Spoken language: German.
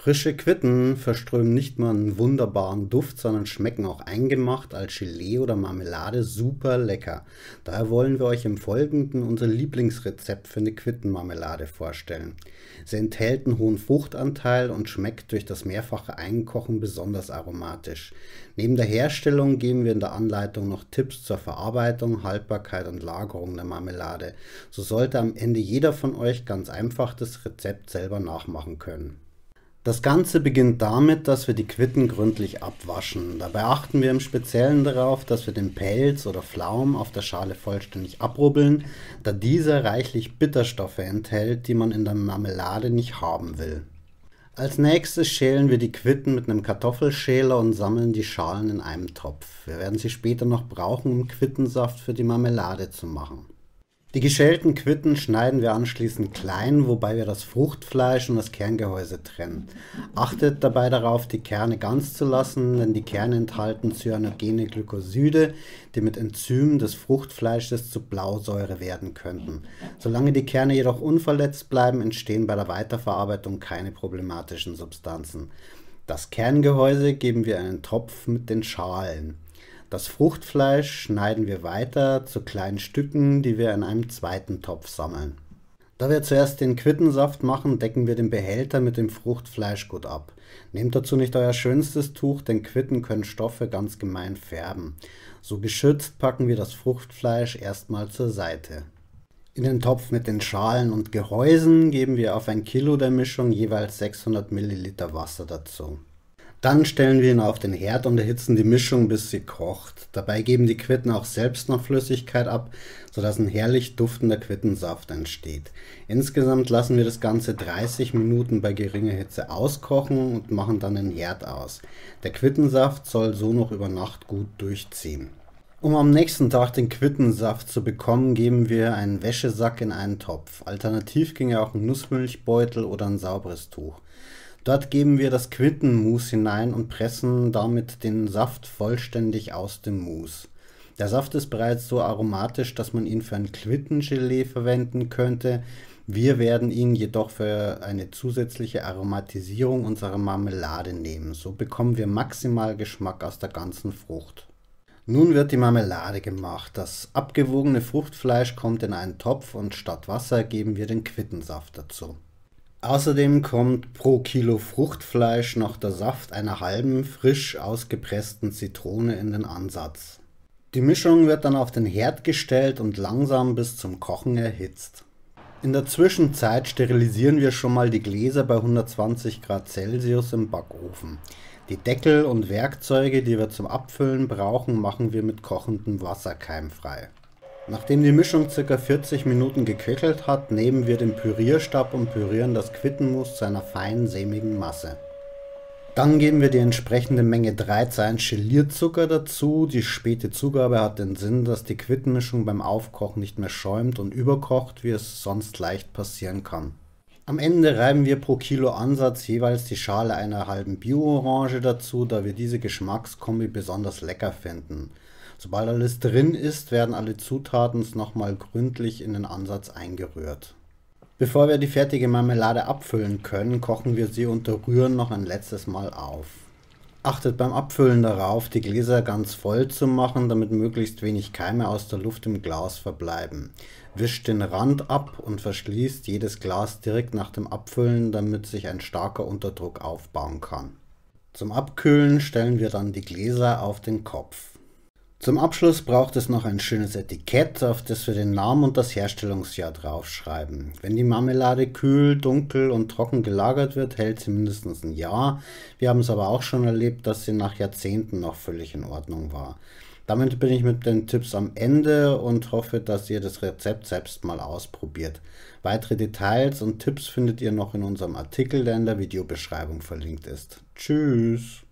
Frische Quitten verströmen nicht nur einen wunderbaren Duft, sondern schmecken auch eingemacht als Gelee oder Marmelade super lecker. Daher wollen wir euch im Folgenden unser Lieblingsrezept für eine Quittenmarmelade vorstellen. Sie enthält einen hohen Fruchtanteil und schmeckt durch das mehrfache Einkochen besonders aromatisch. Neben der Herstellung geben wir in der Anleitung noch Tipps zur Verarbeitung, Haltbarkeit und Lagerung der Marmelade. So sollte am Ende jeder von euch ganz einfach das Rezept selber nachmachen können. Das Ganze beginnt damit, dass wir die Quitten gründlich abwaschen. Dabei achten wir im Speziellen darauf, dass wir den Pelz oder Flaum auf der Schale vollständig abrubbeln, da dieser reichlich Bitterstoffe enthält, die man in der Marmelade nicht haben will. Als nächstes schälen wir die Quitten mit einem Kartoffelschäler und sammeln die Schalen in einem Topf. Wir werden sie später noch brauchen, um Quittensaft für die Marmelade zu machen. Die geschälten Quitten schneiden wir anschließend klein, wobei wir das Fruchtfleisch und das Kerngehäuse trennen. Achtet dabei darauf, die Kerne ganz zu lassen, denn die Kerne enthalten cyanogene Glykoside, die mit Enzymen des Fruchtfleisches zu Blausäure werden könnten. Solange die Kerne jedoch unverletzt bleiben, entstehen bei der Weiterverarbeitung keine problematischen Substanzen. Das Kerngehäuse geben wir in einen Topf mit den Schalen. Das Fruchtfleisch schneiden wir weiter zu kleinen Stücken, die wir in einem zweiten Topf sammeln. Da wir zuerst den Quittensaft machen, decken wir den Behälter mit dem Fruchtfleisch gut ab. Nehmt dazu nicht euer schönstes Tuch, denn Quitten können Stoffe ganz gemein färben. So geschützt packen wir das Fruchtfleisch erstmal zur Seite. In den Topf mit den Schalen und Gehäusen geben wir auf 1 Kilo der Mischung jeweils 600 Milliliter Wasser dazu. Dann stellen wir ihn auf den Herd und erhitzen die Mischung, bis sie kocht. Dabei geben die Quitten auch selbst noch Flüssigkeit ab, sodass ein herrlich duftender Quittensaft entsteht. Insgesamt lassen wir das Ganze 30 Minuten bei geringer Hitze auskochen und machen dann den Herd aus. Der Quittensaft soll so noch über Nacht gut durchziehen. Um am nächsten Tag den Quittensaft zu bekommen, geben wir einen Wäschesack in einen Topf. Alternativ ginge auch ein Nussmilchbeutel oder ein sauberes Tuch. Dort geben wir das Quittenmus hinein und pressen damit den Saft vollständig aus dem Mus. Der Saft ist bereits so aromatisch, dass man ihn für ein Quittengelee verwenden könnte. Wir werden ihn jedoch für eine zusätzliche Aromatisierung unserer Marmelade nehmen. So bekommen wir maximal Geschmack aus der ganzen Frucht. Nun wird die Marmelade gemacht. Das abgewogene Fruchtfleisch kommt in einen Topf und statt Wasser geben wir den Quittensaft dazu. Außerdem kommt pro Kilo Fruchtfleisch noch der Saft einer halben frisch ausgepressten Zitrone in den Ansatz. Die Mischung wird dann auf den Herd gestellt und langsam bis zum Kochen erhitzt. In der Zwischenzeit sterilisieren wir schon mal die Gläser bei 120 Grad Celsius im Backofen. Die Deckel und Werkzeuge, die wir zum Abfüllen brauchen, machen wir mit kochendem Wasser keimfrei. Nachdem die Mischung ca. 40 Minuten geköchelt hat, nehmen wir den Pürierstab und pürieren das Quittenmus zu einer feinen, sämigen Masse. Dann geben wir die entsprechende Menge 3 Gelierzucker dazu. Die späte Zugabe hat den Sinn, dass die Quittenmischung beim Aufkochen nicht mehr schäumt und überkocht, wie es sonst leicht passieren kann. Am Ende reiben wir pro Kilo Ansatz jeweils die Schale einer halben Bio-Orange dazu, da wir diese Geschmackskombi besonders lecker finden. Sobald alles drin ist, werden alle Zutaten nochmal gründlich in den Ansatz eingerührt. Bevor wir die fertige Marmelade abfüllen können, kochen wir sie unter Rühren noch ein letztes Mal auf. Achtet beim Abfüllen darauf, die Gläser ganz voll zu machen, damit möglichst wenig Keime aus der Luft im Glas verbleiben. Wischt den Rand ab und verschließt jedes Glas direkt nach dem Abfüllen, damit sich ein starker Unterdruck aufbauen kann. Zum Abkühlen stellen wir dann die Gläser auf den Kopf. Zum Abschluss braucht es noch ein schönes Etikett, auf das wir den Namen und das Herstellungsjahr draufschreiben. Wenn die Marmelade kühl, dunkel und trocken gelagert wird, hält sie mindestens ein Jahr. Wir haben es aber auch schon erlebt, dass sie nach Jahrzehnten noch völlig in Ordnung war. Damit bin ich mit den Tipps am Ende und hoffe, dass ihr das Rezept selbst mal ausprobiert. Weitere Details und Tipps findet ihr noch in unserem Artikel, der in der Videobeschreibung verlinkt ist. Tschüss!